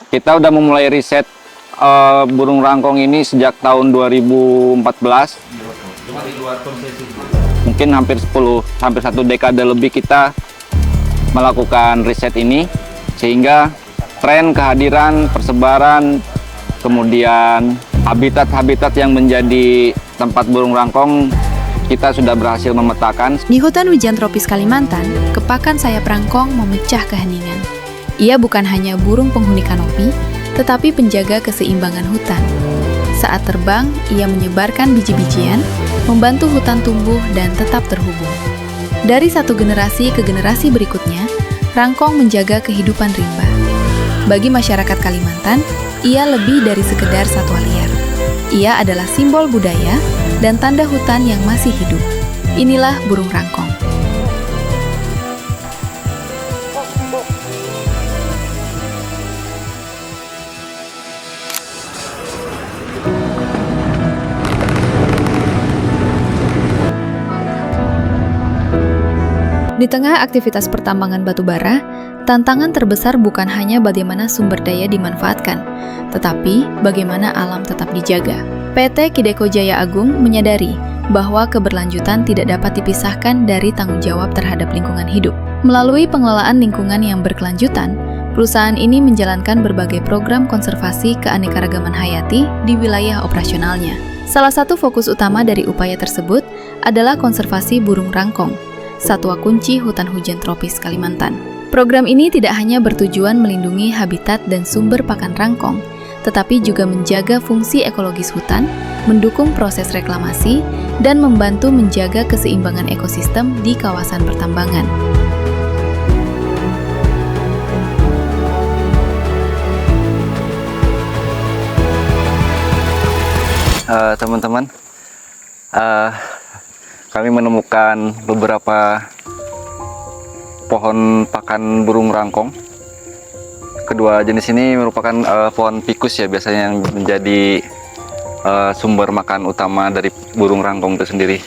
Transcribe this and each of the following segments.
Kita udah memulai riset burung rangkong ini sejak tahun 2014. Cuma di luar konsesi. Mungkin hampir 1 dekade lebih kita melakukan riset ini, sehingga tren kehadiran, persebaran, kemudian habitat-habitat yang menjadi tempat burung rangkong kita sudah berhasil memetakan. Di hutan hujan tropis Kalimantan, kepakan sayap rangkong memecah keheningan. Ia bukan hanya burung penghuni kanopi, tetapi penjaga keseimbangan hutan. Saat terbang, ia menyebarkan biji-bijian, membantu hutan tumbuh dan tetap terhubung. Dari satu generasi ke generasi berikutnya, rangkong menjaga kehidupan rimba. Bagi masyarakat Kalimantan, ia lebih dari sekedar satwa liar. Ia adalah simbol budaya dan tanda hutan yang masih hidup. Inilah burung rangkong. Di tengah aktivitas pertambangan batu bara, tantangan terbesar bukan hanya bagaimana sumber daya dimanfaatkan, tetapi bagaimana alam tetap dijaga. PT Kideko Jaya Agung menyadari bahwa keberlanjutan tidak dapat dipisahkan dari tanggung jawab terhadap lingkungan hidup. Melalui pengelolaan lingkungan yang berkelanjutan, perusahaan ini menjalankan berbagai program konservasi keanekaragaman hayati di wilayah operasionalnya. Salah satu fokus utama dari upaya tersebut adalah konservasi burung rangkong, satwa kunci hutan hujan tropis Kalimantan. Program ini tidak hanya bertujuan melindungi habitat dan sumber pakan rangkong, tetapi juga menjaga fungsi ekologis hutan, mendukung proses reklamasi, dan membantu menjaga keseimbangan ekosistem di kawasan pertambangan. Teman-teman, kami menemukan beberapa pohon pakan burung rangkong. Kedua jenis ini merupakan pohon ficus ya, biasanya yang menjadi sumber makan utama dari burung rangkong itu sendiri.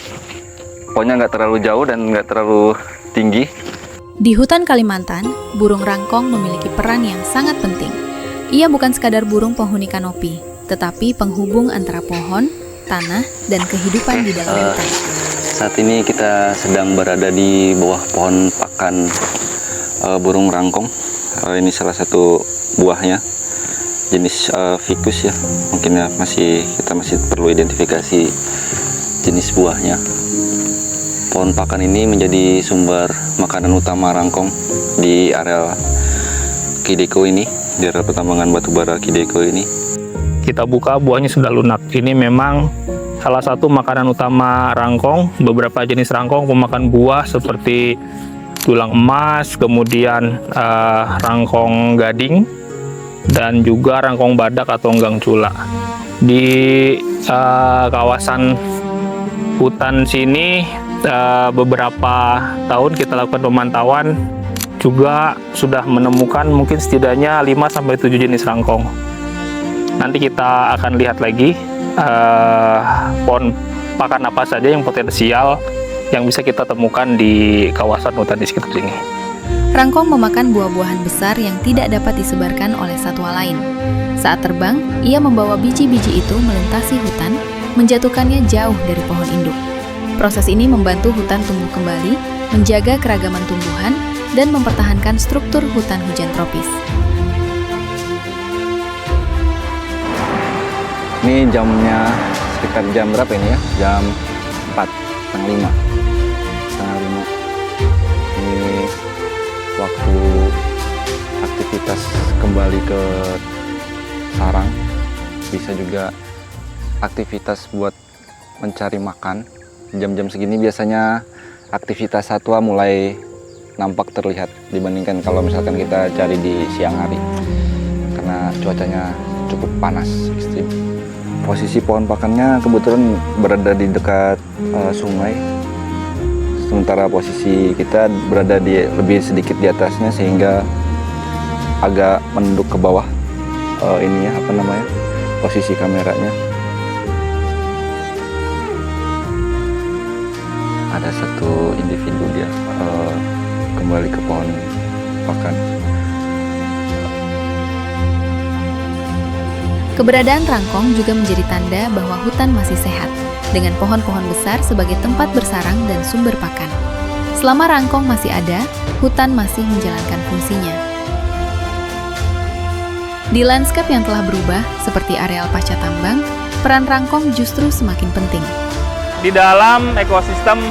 Pohonnya nggak terlalu jauh dan nggak terlalu tinggi. Di hutan Kalimantan, burung rangkong memiliki peran yang sangat penting. Ia bukan sekadar burung penghuni kanopi, tetapi penghubung antara pohon, tanah, dan kehidupan di dalam hutan. Saat ini kita sedang berada di bawah pohon pakan burung rangkong. Ini salah satu buahnya, jenis ficus ya. Mungkin ya kita masih perlu identifikasi jenis buahnya. Pohon pakan ini menjadi sumber makanan utama rangkong di area Kideko ini, di area pertambangan batubara Kideko ini. Kita buka, buahnya sudah lunak. Ini memang salah satu makanan utama rangkong. Beberapa jenis rangkong pemakan buah seperti tulang emas, kemudian rangkong gading, dan juga rangkong badak atau enggang cula. Di kawasan hutan sini beberapa tahun kita lakukan pemantauan, juga sudah menemukan mungkin setidaknya 5-7 jenis rangkong. Nanti kita akan lihat lagi pohon pakan apa saja yang potensial yang bisa kita temukan di kawasan hutan di sekitar sini. Rangkong memakan buah-buahan besar yang tidak dapat disebarkan oleh satwa lain. Saat terbang, ia membawa biji-biji itu melintasi hutan, menjatuhkannya jauh dari pohon induk. Proses ini membantu hutan tumbuh kembali, menjaga keragaman tumbuhan, dan mempertahankan struktur hutan hujan tropis. Ini jamnya sekitar jam berapa ini ya? Jam 4, setengah 5. Ini waktu aktivitas kembali ke sarang. Bisa juga aktivitas buat mencari makan. Jam-jam segini biasanya aktivitas satwa mulai nampak terlihat dibandingkan kalau misalkan kita cari di siang hari. Karena cuacanya cukup panas, ekstrim. Posisi pohon pakannya kebetulan berada di dekat sungai, sementara posisi kita berada di lebih sedikit di atasnya sehingga agak menunduk ke bawah posisi kameranya. Ada satu individu dia kembali ke pohon pakan. Keberadaan rangkong juga menjadi tanda bahwa hutan masih sehat, dengan pohon-pohon besar sebagai tempat bersarang dan sumber pakan. Selama rangkong masih ada, hutan masih menjalankan fungsinya. Di lanskap yang telah berubah, seperti areal pasca tambang, peran rangkong justru semakin penting. Di dalam ekosistem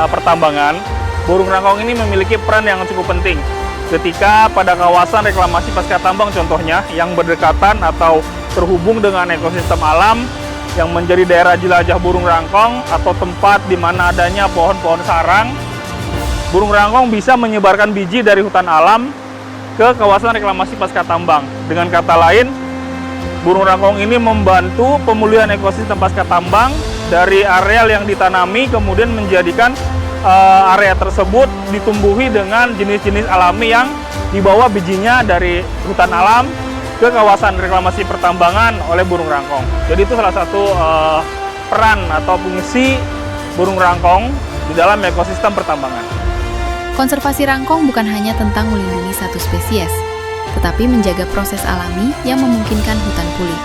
pertambangan, burung rangkong ini memiliki peran yang cukup penting. Ketika pada kawasan reklamasi pasca tambang contohnya, yang berdekatan atau terhubung dengan ekosistem alam, yang menjadi daerah jelajah burung rangkong atau tempat di mana adanya pohon-pohon sarang, burung rangkong bisa menyebarkan biji dari hutan alam ke kawasan reklamasi pasca tambang. Dengan kata lain, burung rangkong ini membantu pemulihan ekosistem pasca tambang dari areal yang ditanami, kemudian menjadikan area tersebut ditumbuhi dengan jenis-jenis alami yang dibawa bijinya dari hutan alam ke kawasan reklamasi pertambangan oleh burung rangkong. Jadi itu salah satu peran atau fungsi burung rangkong di dalam ekosistem pertambangan. Konservasi rangkong bukan hanya tentang melindungi satu spesies, tetapi menjaga proses alami yang memungkinkan hutan pulih.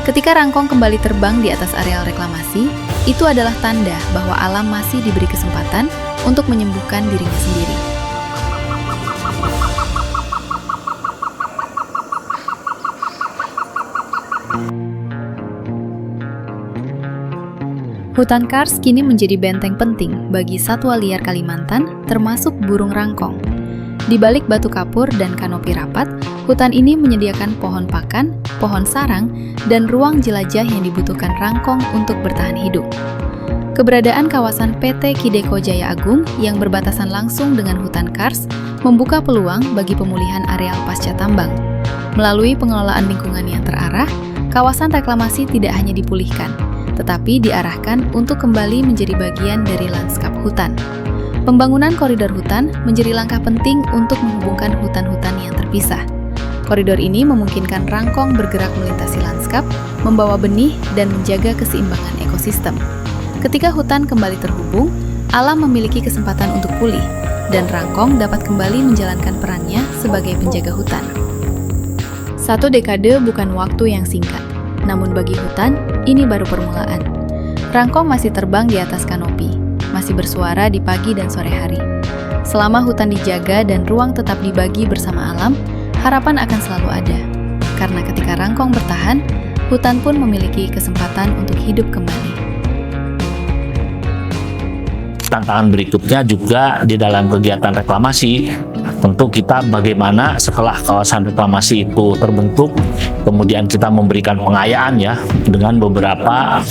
Ketika rangkong kembali terbang di atas areal reklamasi, itu adalah tanda bahwa alam masih diberi kesempatan untuk menyembuhkan dirinya sendiri. Hutan kars kini menjadi benteng penting bagi satwa liar Kalimantan, termasuk burung rangkong. Di balik batu kapur dan kanopi rapat, hutan ini menyediakan pohon pakan, pohon sarang, dan ruang jelajah yang dibutuhkan rangkong untuk bertahan hidup. Keberadaan kawasan PT Kideko Jaya Agung yang berbatasan langsung dengan hutan kars membuka peluang bagi pemulihan areal pasca tambang. Melalui pengelolaan lingkungan yang terarah, kawasan reklamasi tidak hanya dipulihkan, tetapi diarahkan untuk kembali menjadi bagian dari lanskap hutan. Pembangunan koridor hutan menjadi langkah penting untuk menghubungkan hutan-hutan yang terpisah. Koridor ini memungkinkan rangkong bergerak melintasi lanskap, membawa benih, dan menjaga keseimbangan ekosistem. Ketika hutan kembali terhubung, alam memiliki kesempatan untuk pulih, dan rangkong dapat kembali menjalankan perannya sebagai penjaga hutan. 1 dekade bukan waktu yang singkat, namun bagi hutan, ini baru permulaan. Rangkong masih terbang di atas kanopi, masih bersuara di pagi dan sore hari. Selama hutan dijaga dan ruang tetap dibagi bersama alam, harapan akan selalu ada. Karena ketika rangkong bertahan, hutan pun memiliki kesempatan untuk hidup kembali. Tantangan berikutnya juga di dalam kegiatan reklamasi, tentu kita bagaimana setelah kawasan reklamasi itu terbentuk, kemudian kita memberikan pengayaan ya dengan beberapa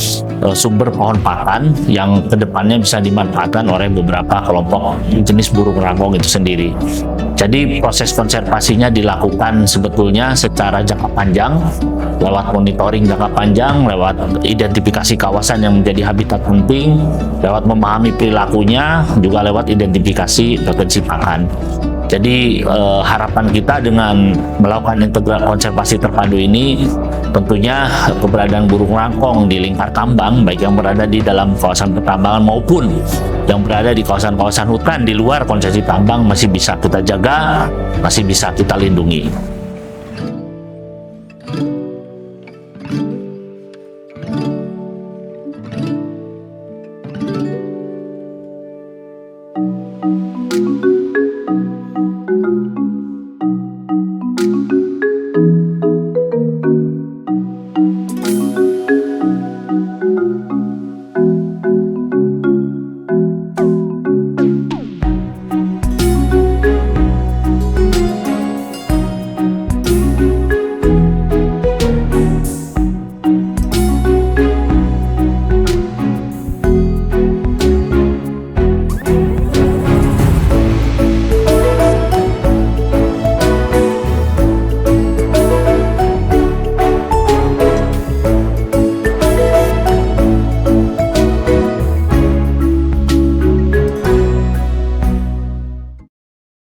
sumber pohon pakan yang kedepannya bisa dimanfaatkan oleh beberapa kelompok jenis burung rangkong itu sendiri. Jadi proses konservasinya dilakukan sebetulnya secara jangka panjang, lewat monitoring jangka panjang, lewat identifikasi kawasan yang menjadi habitat penting, lewat memahami perilakunya, juga lewat identifikasi potensi pakan. Jadi harapan kita dengan melakukan integral konservasi terpadu ini, tentunya keberadaan burung rangkong di lingkar tambang, baik yang berada di dalam kawasan pertambangan maupun yang berada di kawasan-kawasan hutan di luar konsesi tambang masih bisa kita jaga, masih bisa kita lindungi.